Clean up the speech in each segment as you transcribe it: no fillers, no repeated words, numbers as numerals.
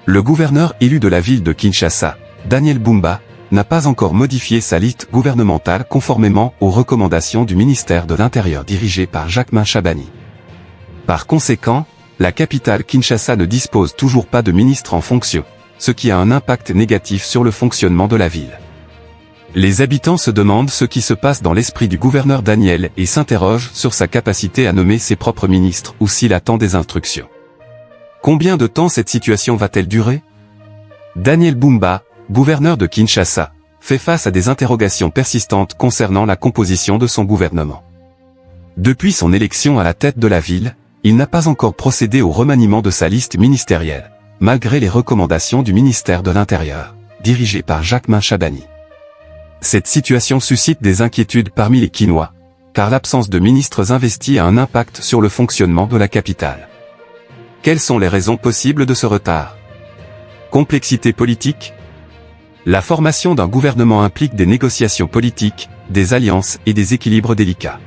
Le gouverneur élu de la ville de Kinshasa, Daniel Bumba, n'a pas encore modifié sa liste gouvernementale conformément aux recommandations du ministère de l'Intérieur dirigé par Jacquemain Chabani. Par conséquent, la capitale Kinshasa ne dispose toujours pas de ministre en fonction, ce qui a un impact négatif sur le fonctionnement de la ville. Les habitants se demandent ce qui se passe dans l'esprit du gouverneur Daniel et s'interrogent sur sa capacité à nommer ses propres ministres ou s'il attend des instructions. Combien de temps cette situation va-t-elle durer? Daniel Bumba, gouverneur de Kinshasa, fait face à des interrogations persistantes concernant la composition de son gouvernement. Depuis son élection à la tête de la ville, il n'a pas encore procédé au remaniement de sa liste ministérielle, malgré les recommandations du ministère de l'Intérieur, dirigé par Jacquemain Chabani. Cette situation suscite des inquiétudes parmi les Kinois, car l'absence de ministres investis a un impact sur le fonctionnement de la capitale. Quelles sont les raisons possibles de ce retard? Complexité politique? La formation d'un gouvernement implique des négociations politiques, des alliances et des équilibres délicats.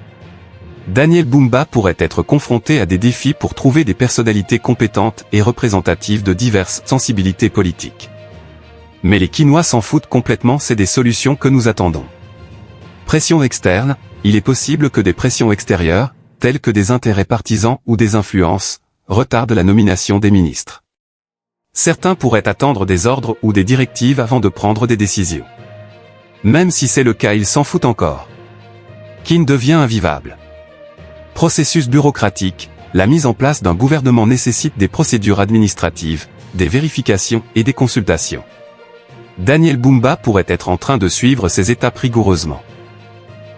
Daniel Bumba pourrait être confronté à des défis pour trouver des personnalités compétentes et représentatives de diverses sensibilités politiques. Mais les Kinois s'en foutent complètement, c'est des solutions que nous attendons. Pression externe, il est possible que des pressions extérieures, telles que des intérêts partisans ou des influences, retardent la nomination des ministres. Certains pourraient attendre des ordres ou des directives avant de prendre des décisions. Même si c'est le cas, ils s'en foutent encore. Kin devient invivable. Processus bureaucratique, la mise en place d'un gouvernement nécessite des procédures administratives, des vérifications et des consultations. Daniel Bumba pourrait être en train de suivre ces étapes rigoureusement.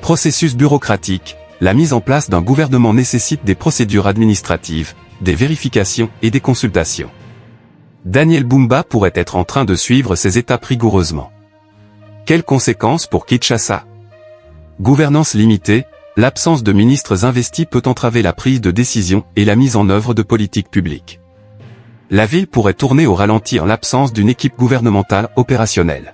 Processus bureaucratique, la mise en place d'un gouvernement nécessite des procédures administratives, des vérifications et des consultations. Daniel Bumba pourrait être en train de suivre ces étapes rigoureusement. Quelles conséquences pour Kinshasa? Gouvernance limitée, l'absence de ministres investis peut entraver la prise de décision et la mise en œuvre de politiques publiques. La ville pourrait tourner au ralenti en l'absence d'une équipe gouvernementale opérationnelle.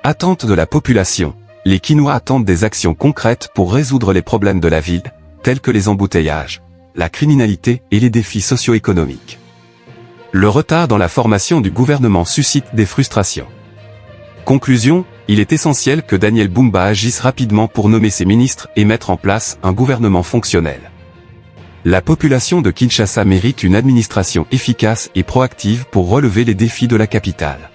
Attente de la population, les Kinois attendent des actions concrètes pour résoudre les problèmes de la ville, tels que les embouteillages, la criminalité et les défis socio-économiques. Le retard dans la formation du gouvernement suscite des frustrations. Conclusion, il est essentiel que Daniel Bumba agisse rapidement pour nommer ses ministres et mettre en place un gouvernement fonctionnel. La population de Kinshasa mérite une administration efficace et proactive pour relever les défis de la capitale.